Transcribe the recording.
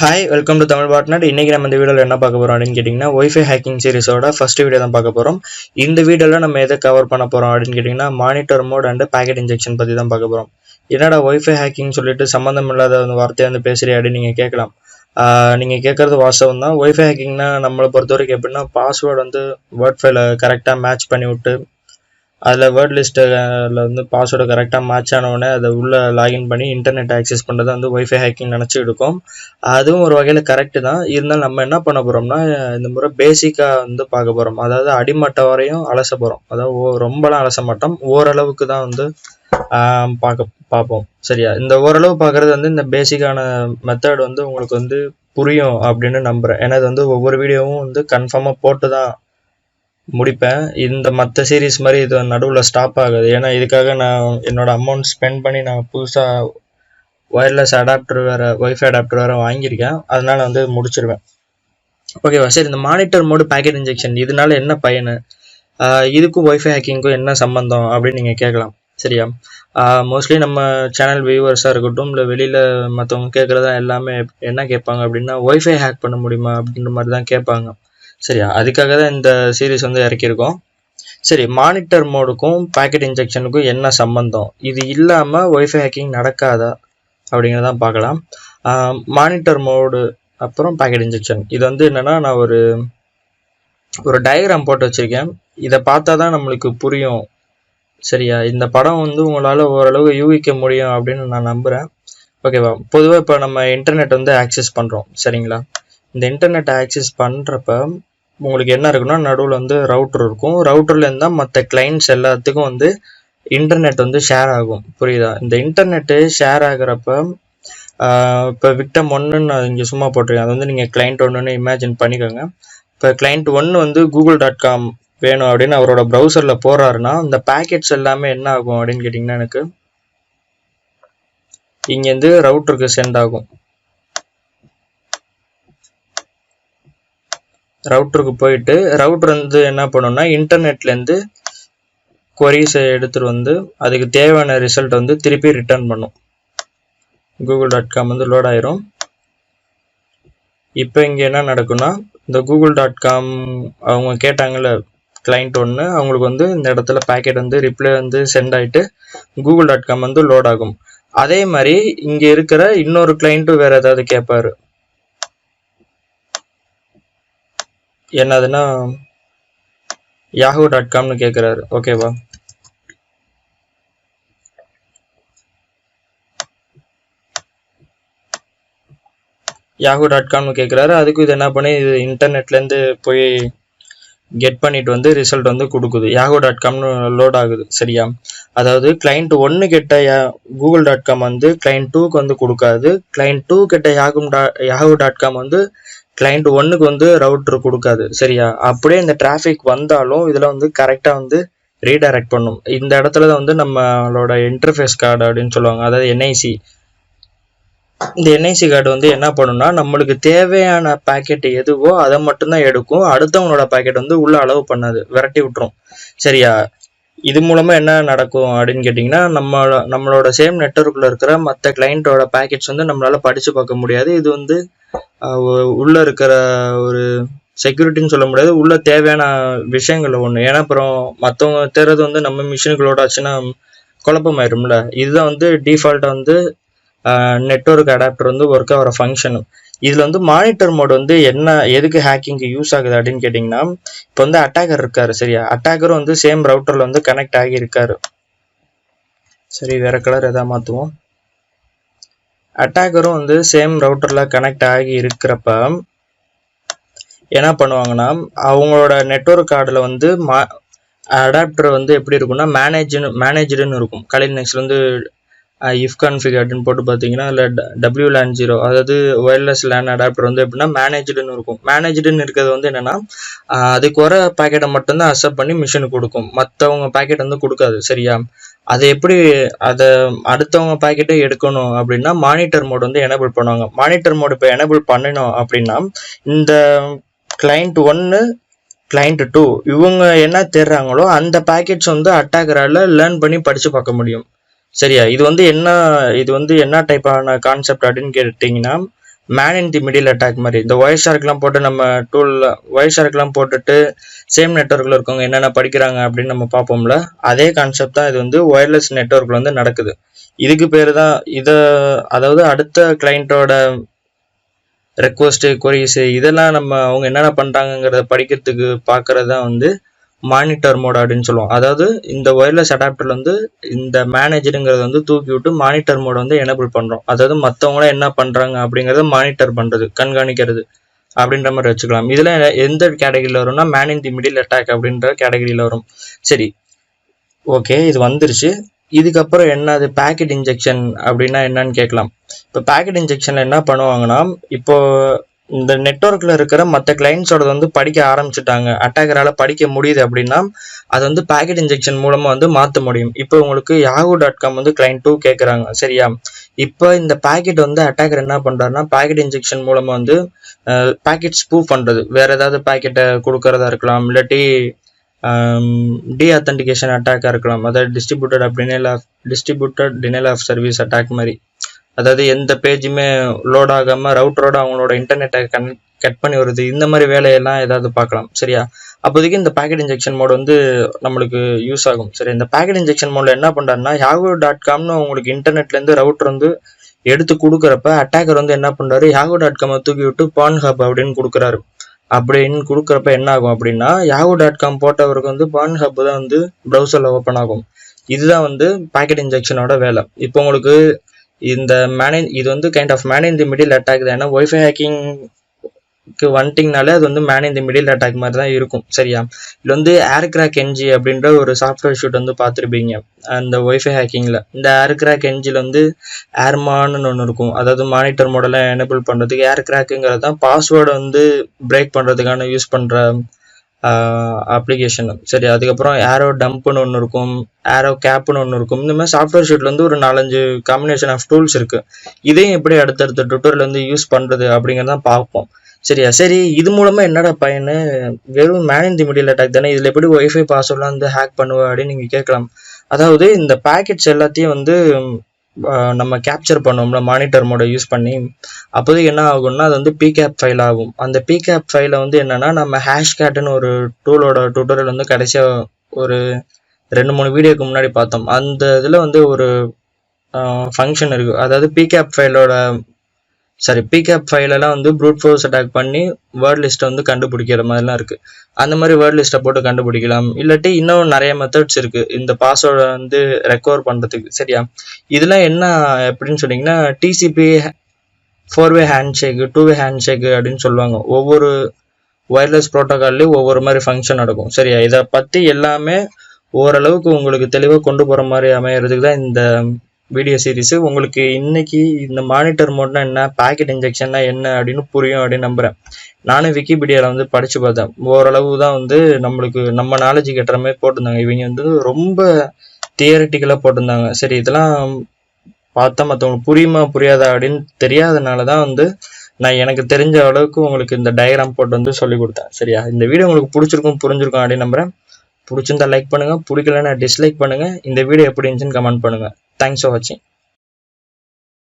Hi welcome to Tamil botnet. இன்னைக்கு நம்ம இந்த வீடியோவில் என்ன பார்க்க போகிறோம் அப்படின்னு கேட்டிங்கன்னா ஒய்ஃபை ஹேக்கிங் சீரிஸோட ஃபர்ஸ்ட் வீடியோ தான் பார்க்க போகிறோம். இந்த வீடியோவில் நம்ம எதை கவர் பண்ண போகிறோம் அப்படின்னு கேட்டிங்கன்னா monitor mode and packet injection பற்றி தான் பார்க்க போகிறோம். என்னடா ஒய்ஃபை ஹேக்கிங் சொல்லிட்டு சம்மந்தம் இல்லாத வார்த்தையை பேசுகிறேன் அப்படின்னு நீங்கள் கேட்கலாம். நீங்கள் கேட்குறது வாஸ்தவம் தான். ஒய்ஃபை ஹேக்கிங்னா நம்மளை பொறுத்த வரைக்கும் எப்படின்னா பாஸ்வேர்டு வேர்ட் ஃபைலை கரெக்டாக மேட்ச் பண்ணி விட்டு அதில் வேர்ட் லிஸ்ட்டில் பாஸ்வேர்டு கரெக்டாக மேட்ச் ஆனவுடனே அதை உள்ளே லாகின் பண்ணி இன்டர்நெட் ஆக்சஸ் பண்ணுறது ஒய்ஃபை ஹேக்கிங் நினச்சி எடுக்கும். அதுவும் ஒரு வகையில் கரெக்டு தான். இருந்தாலும் நம்ம என்ன பண்ண போகிறோம்னா இந்த முறை பேசிக்காக பார்க்க போகிறோம். அதாவது அடிமட்டம் வரையும் அலச போகிறோம். அதாவது ரொம்பலாம் அலச மாட்டோம், ஓரளவுக்கு தான் பார்ப்போம். சரியா? இந்த ஓரளவு பார்க்குறது இந்த பேசிக்கான மெத்தட் உங்களுக்கு புரியும் அப்படின்னு நம்புகிறேன். ஏன்னா இது ஒவ்வொரு வீடியோவும் கன்ஃபார்மாக போட்டு தான் முடிப்பேன். இந்த மற்ற சீரீஸ் மாதிரி இது நடுவில் ஸ்டாப் ஆகுது. ஏன்னா இதுக்காக நான் என்னோட அமௌண்ட் ஸ்பெண்ட் பண்ணி நான் புதுசாக ஒயர்லெஸ் அடாப்டர் வேறு ஒய்ஃபை அடாப்டர் வேறு வாங்கியிருக்கேன். அதனால் முடிச்சிருவேன். ஓகேவா? சரி, இந்த மானிட்டர் மோடு பேக்கெட் இன்ஜெக்ஷன் இதனால என்ன பயனு, இதுக்கும் ஒய்ஃபை ஹேக்கிங்க்கும் என்ன சம்மந்தம் அப்படின்னு நீங்கள் கேட்கலாம். சரியா? மோஸ்ட்லி நம்ம சேனல் வியூவர்ஸாக இருக்கட்டும் இல்லை வெளியில் மற்றவங்க கேட்குறதா எல்லாமே என்ன கேட்பாங்க அப்படின்னா ஒய்ஃபை ஹேக் பண்ண முடியுமா அப்படின்ற மாதிரி தான் கேட்பாங்க. சரியா? அதுக்காக தான் இந்த சீரீஸ் இறக்கியிருக்கோம். சரி, மானிட்டர் மோடுக்கும் பேக்கெட் இன்ஜெக்ஷனுக்கும் என்ன சம்பந்தம், இது இல்லாமல் ஒய்ஃபை ஹேக்கிங் நடக்காதா அப்படிங்கிறதான் பார்க்கலாம். மானிட்டர் மோடு அப்புறம் பேக்கெட் இன்ஜெக்ஷன் இது என்னென்னா நான் ஒரு டயக்ராம் போட்டு வச்சுருக்கேன். இதை பார்த்தா தான் நம்மளுக்கு புரியும். சரியா? இந்த படம் உங்களால் ஓரளவு யூகிக்க முடியும் அப்படின்னு நான் நம்புகிறேன். ஓகேவா? பொதுவாக இப்போ நம்ம இன்டர்நெட் ஆக்சஸ் பண்ணுறோம். சரிங்களா? இந்த இன்டர்நெட் ஆக்சஸ் பண்ணுறப்ப உங்களுக்கு என்ன இருக்குன்னா நடுவில் ரவுட்டர் இருக்கும். ரவுட்டர்லேருந்து தான் மற்ற கிளைண்ட்ஸ் எல்லாத்துக்கும் இன்டர்நெட் ஷேர் ஆகும். புரியுதா? இந்த இன்டர்நெட்டு ஷேர் ஆகிறப்ப இப்போ விக்டம் 1ன்னு நான் இங்கே சும்மா போட்டிருக்கேன். அது நீங்கள் கிளைண்ட் 1ன்னு இமேஜின் பண்ணிக்கோங்க. இப்போ கிளைண்ட் 1 google.com வேணும் அப்படின்னு அவரோட ப்ரௌசரில் போகிறாருன்னா இந்த பேக்கெட்ஸ் எல்லாமே என்ன ஆகும் அப்படின்னு கேட்டிங்கன்னா எனக்கு இங்கேருந்து ரவுட்டருக்கு சென்ட் ஆகும். ரவுட்டருக்கு போயிட்டு ரவுட்டர் என்ன பண்ணணும்னா இன்டர்நெட்லேருந்து கொரீஸை எடுத்துகிட்டு அதுக்கு தேவையான ரிசல்ட் திருப்பி ரிட்டர்ன் பண்ணும். google.com லோட் ஆயிரும். இப்போ இங்கே என்ன நடக்கும்னா இந்த google.com அவங்க கேட்டாங்கல்ல கிளைண்ட் 1, அவங்களுக்கு இந்த இடத்துல பேக்கெட் ரிப்ளை சென்ட் ஆகிட்டு google.com லோட் ஆகும். அதே மாதிரி இங்கே இருக்கிற இன்னொரு கிளைண்ட்டும் வேறு ஏதாவது கேட்பாரு. என்னதுன்னா yahoo.comனு கேட்குறாரு. ஓகேவா? yahoo.comனு கேட்குறாரு. அதுக்கும் இது என்ன பண்ணி இது இன்டர்நெட்லேருந்து போய் கெட் பண்ணிட்டு ரிசல்ட் கொடுக்குது. yahoo.comனு லோட் ஆகுது. சரியா? அதாவது கிளைண்ட் 1 கிட்ட google.com கிளைண்ட் 2க்கு கொடுக்காது. கிளைண்ட் 2 கிட்ட yahoo.com கிளைண்ட் 1க்கு ரவுட்டர் கொடுக்காது. சரியா? அப்படியே இந்த டிராஃபிக் வந்தாலும் இதில் கரெக்டாக ரீடைரக்ட் பண்ணும். இந்த இடத்துல தான் நம்மளோட இன்டர்ஃபேஸ் கார்டு அப்படின்னு சொல்லுவாங்க. அதாவது என்ஐசி. இந்த என்ஐசி கார்டு என்ன பண்ணுன்னா நம்மளுக்கு தேவையான பேக்கெட் எதுவோ அதை மட்டும்தான் எடுக்கும். அடுத்தவங்களோட பேக்கெட் உள்ள அளவு பண்ணாது, விரட்டி விட்டுரும். சரியா? இது மூலமாக என்ன நடக்கும் அப்படின்னு கேட்டிங்கன்னா நம்மளோட சேம் நெட்வொர்க்கில் இருக்கிற மற்ற கிளைண்ட்டோட பேக்கெட்ஸ் நம்மளால் படித்து பார்க்க முடியாது. இது உள்ளே இருக்கிற ஒரு செக்யூரிட்டின்னு சொல்ல முடியாது, உள்ள தேவையான விஷயங்கள் ஒன்று. ஏன்னா அப்புறம் மற்றவங்க தேர்றது நம்ம மிஷினுக்குள்ளோட ஆச்சுன்னா குழப்பமாயிரும்ல. இதுதான் டிஃபால்ட்டாக நெட்வொர்க் அடாப்டர் ஒர்க் ஆகிற ஃபங்க்ஷனு. இதில் மானிட்டர் மோடு என்ன எதுக்கு ஹேக்கிங்க்கு யூஸ் ஆகுது அப்படின்னு கேட்டிங்கன்னா இப்போ அட்டாக்கர் இருக்காரு. சரியா? அட்டாக்கரும் சேம் ரவுட்டரில் கனெக்ட் ஆகி இருக்காரு. சரி, வேற கலர் எதாவது மாற்றுவோம். அட்டாக்கரும் சேம் ரவுட்டரில் கனெக்ட் ஆகி இருக்கிறப்ப என்ன பண்ணுவாங்கன்னா அவங்களோட நெட்வொர்க் கார்டில் அடாப்டர் எப்படி இருக்குன்னா மேனேஜ்டுன்னு இருக்கும். கலினெக்ஸ்ல இஃப் கான்ஃபிகர்டுன்னு போட்டு பார்த்தீங்கன்னா இல்லை WLAN 0, அதாவது ஒயர்லெஸ் லேன் அடாப்டர் எப்படின்னா மேனேஜ்டுன்னு இருக்கும். மேனேஜ்டுன்னு இருக்கிறது என்னன்னா அதுக்கு வர பேக்கெட்டை மட்டும்தான் அக்செப்ட் பண்ணி மிஷினுக்கு கொடுக்கும், மற்றவங்க பேக்கெட் கொடுக்காது. சரியா? அதை எப்படி அதை அடுத்தவங்க பேக்கெட்டை எடுக்கணும் அப்படின்னா மானிட்டர் மோடு எனேபிள் பண்ணுவாங்க. மானிட்டர் மோடு இப்போ எனேபிள் பண்ணணும் அப்படின்னா இந்த கிளைண்ட் 1 கிளைண்ட் 2 இவங்க என்ன தேடுறாங்களோ அந்த பேக்கெட்ஸ் அட்டாக்கரால் லேர்ன் பண்ணி படித்து பார்க்க முடியும். சரியா? இது என்ன டைப்பான கான்செப்ட் அப்படின்னு கேட்டிங்கன்னா man in the middle attack மாதிரி. இந்த ஒயர் ஷார்க்லாம் போட்டு நம்ம டூலில் ஒயர் ஷார்க்லாம் போட்டுட்டு சேம் நெட்ஒர்க்கில் இருக்கவங்க என்னென்ன படிக்கிறாங்க அப்படின்னு நம்ம பார்ப்போம்ல, அதே கான்செப்ட் தான் இது வந்து ஒயர்லெஸ் நெட்ஒர்க்கில் வந்து நடக்குது. இதுக்கு பேர் தான் இதை, அதாவது அடுத்த கிளைண்ட்டோட ரெக்வஸ்ட்டு கொரிஸ் இதெல்லாம் நம்ம அவங்க என்னென்ன பண்ணுறாங்கங்கிறத படிக்கிறதுக்கு பார்க்கறது தான் வந்து மானிட்டர் மோட் அப்படின்னு சொல்லுவோம். அதாவது இந்த ஒயர்லெஸ் அடாப்டர்ல வந்து இந்த மேனேஜருங்கிறது வந்து தூக்கி விட்டு மானிட்டர் மோட் வந்து எனேபிள் பண்ணுறோம். அதாவது மற்றவங்களாம் என்ன பண்ணுறாங்க அப்படிங்கிறத மானிட்டர் பண்ணுறது, கண்காணிக்கிறது அப்படின்ற மாதிரி வச்சுக்கலாம். இதில் எந்த கேட்டகரியில் வரும்னா man in the middle attack அப்படின்ற கேட்டகரியில் வரும். சரி, ஓகே, இது வந்துருச்சு. இதுக்கப்புறம் என்னது பேக்கெட் இன்ஜெக்ஷன் அப்படின்னா என்னன்னு கேட்கலாம். இப்போ பேக்கெட் இன்ஜெக்ஷன்ல என்ன பண்ணுவாங்கன்னா, இப்போ இந்த நெட்ஒர்க்ல இருக்கிற மற்ற கிளைண்ட்ஸோட வந்து படிக்க ஆரம்பிச்சுட்டாங்க, அட்டாக்கரால படிக்க முடியுது அப்படின்னா அது வந்து பேக்கெட் இன்ஜெக்ஷன் மூலமா வந்து மாற்ற முடியும். இப்போ உங்களுக்கு yahoo.com வந்து கிளைண்ட் 2 கேட்குறாங்க, சரியா? இப்போ இந்த பேக்கெட் வந்து அட்டாக்கர் என்ன பண்றாருன்னா பேக்கெட் இன்ஜெக்ஷன் மூலமா வந்து பேக்கெட் ஸ்பூஃப் பண்றது, வேற ஏதாவது பேக்கெட்டை கொடுக்கறதா இருக்கலாம், இல்லாட்டி டீஆத்தன்டிகேஷன் அட்டாக்காக இருக்கலாம், அதாவது distributed denial of service attack மாதிரி. அதாவது எந்த பேஜுமே லோட் ஆகாமல் ரவுட்டரோட அவங்களோட இன்டர்நெட்டை கட் பண்ணி வருது, இந்த மாதிரி வேலையெல்லாம் ஏதாவது பார்க்கலாம், சரியா? அப்போதைக்கு இந்த பேக்கெட் இன்ஜெக்ஷன் மோட் வந்து நம்மளுக்கு யூஸ் ஆகும். சரி, இந்த பேக்கெட் இன்ஜெக்ஷன் மோடில் என்ன பண்ணுறாருன்னா yahoo.comனு உங்களுக்கு இன்டர்நெட்லேருந்து ரவுட்டர் வந்து எடுத்து கொடுக்குறப்ப அட்டாக்கர் வந்து என்ன பண்ணுறாரு, yahoo.com தூக்கி விட்டு Pornhub அப்படின்னு கொடுக்குறாரு. அப்படின்னு கொடுக்குறப்ப என்ன ஆகும் அப்படின்னா yahoo.com போட்டவருக்கு வந்து Pornhub தான் வந்து ப்ரௌசரில் ஓப்பன் ஆகும். இதுதான் வந்து பேக்கெட் இன்ஜெக்ஷனோட வேலை. இப்போ உங்களுக்கு இந்த இது வந்து kind of man in the middle attack தான். ஏன்னா ஒய்ஃபை ஹேக்கிங்க்கு வந்துட்டிங்கனாலே அது வந்து man in the middle attack மாதிரி தான் இருக்கும், சரியா? இது வந்து ஏர்கிராக் என்ஜி அப்படின்ற ஒரு சாஃப்ட்வேர் ஷூட் வந்து பார்த்துருப்பீங்க அந்த ஒய்ஃபை ஹேக்கிங்கில். இந்த ஏர்கிராக் என்ஜியில் வந்து ஏர்மான்னு ஒன்று இருக்கும், அதாவது மானிட்டர் மாடலை எனேபிள் பண்ணுறதுக்கு. ஏர்கிராக்குங்கிறது தான் பாஸ்வேர்டை வந்து பிரேக் பண்ணுறதுக்கான யூஸ் பண்ணுற அப்ளிகேஷன், சரி. அதுக்கப்புறம் ஏரோ டம்ப்னு ஒன்று இருக்கும், ஏரோ கேப்னு ஒன்று இருக்கும். இந்த மாதிரி சாஃப்ட்வேர் ஷீட்ல வந்து ஒரு 4-5 காம்பினேஷன் ஆஃப் டூல்ஸ் இருக்கு. இதையும் எப்படி அடுத்தடுத்த ட்விட்டர்ல வந்து யூஸ் பண்றது அப்படிங்கிறத பார்ப்போம், சரியா? சரி, இது மூலமா என்னடா பயனு? வெறும் man in the middle attack தானே, இதுல எப்படி ஒய்ஃபை பாஸ்வேர்ட்லாம் வந்து ஹேக் பண்ணுவா அப்படின்னு நீங்க கேட்கலாம். அதாவது இந்த பேக்கெட்ஸ் எல்லாத்தையும் வந்து நம்ம கேப்சர் பண்ணுவோம்ல மானிட்டர் மோடை யூஸ் பண்ணி, அப்போதைக்கு என்ன ஆகும்னா அது வந்து பிகேப் ஃபைல் ஆகும். அந்த பிகேப் ஃபைலை வந்து என்னன்னா நம்ம ஹேஷ்கேட்னு ஒரு டூலோட டுட்டோரியல் வந்து கடைசியாக ஒரு 2-3 வீடியோக்கு முன்னாடி பார்த்தோம். அந்த இதில் வந்து ஒரு ஃபங்க்ஷன் இருக்குது, அதாவது பிகேப் ஃபைலெல்லாம் வந்து ப்ரூட் ஃபோர்ஸ் அட்டாக் பண்ணி வேர்ட் லிஸ்ட்டை வந்து கண்டுபிடிக்கிற மாதிரிலாம் இருக்குது. அந்த மாதிரி வேர்ட் லிஸ்ட்டை போட்டு கண்டுபிடிக்கலாம். இல்லாட்டி இன்னும் நிறைய மெத்தட்ஸ் இருக்குது இந்த பாஸ்வேர்டை வந்து ரெக்கவர் பண்ணுறதுக்கு, சரியா? இதெல்லாம் என்ன எப்படின்னு சொன்னீங்கன்னா டிசிபி 4-வே ஹேண்ட்ஷேக்கு, 2-வே ஹேண்ட்ஷேக்கு அப்படின்னு சொல்லுவாங்க. ஒவ்வொரு ஒயர்லெஸ் ப்ரோட்டோகால்லையும் ஒவ்வொரு மாதிரி ஃபங்க்ஷன் நடக்கும், சரியா? இதை பற்றி எல்லாமே ஓரளவுக்கு உங்களுக்கு தெளிவாக கொண்டு போகிற மாதிரி அமையறதுக்கு தான் இந்த வீடியோ சீரீஸ். உங்களுக்கு இன்னைக்கு இந்த மானிட்டர் மோட்னா என்ன, பேக்கெட் இன்ஜெக்ஷன்னா என்ன அப்படின்னு புரியும் அப்படின்னு நம்புறேன். நானும் விக்கிபீடியாவில் வந்து படித்து பார்த்தேன். ஓரளவு தான் வந்து நம்மளுக்கு நம்ம நாலேஜ் கட்டுற மாதிரி போட்டிருந்தாங்க. இவங்க வந்து ரொம்ப தியரட்டிக்கலாக போட்டிருந்தாங்க. சரி, இதெல்லாம் பார்த்தா மற்றவங்களுக்கு புரியுமா புரியாதா அப்படின்னு தெரியாதனால தான் வந்து நான் எனக்கு தெரிஞ்ச அளவுக்கு உங்களுக்கு இந்த டயக்ராம் போட்டு வந்து சொல்லி கொடுத்தேன், சரியா? இந்த வீடியோ உங்களுக்கு பிடிச்சிருக்கும் புரிஞ்சிருக்கும் அப்படின்னு நம்புறேன். பிடிச்சிருந்தா லைக் பண்ணுங்க, பிடிக்கலன்னா டிஸ்லைக் பண்ணுங்க. இந்த வீடியோ எப்படி இருந்துச்சுன்னு கமெண்ட் பண்ணுங்க. தேங்க்ஸ் ஃபார் வாட்சிங்.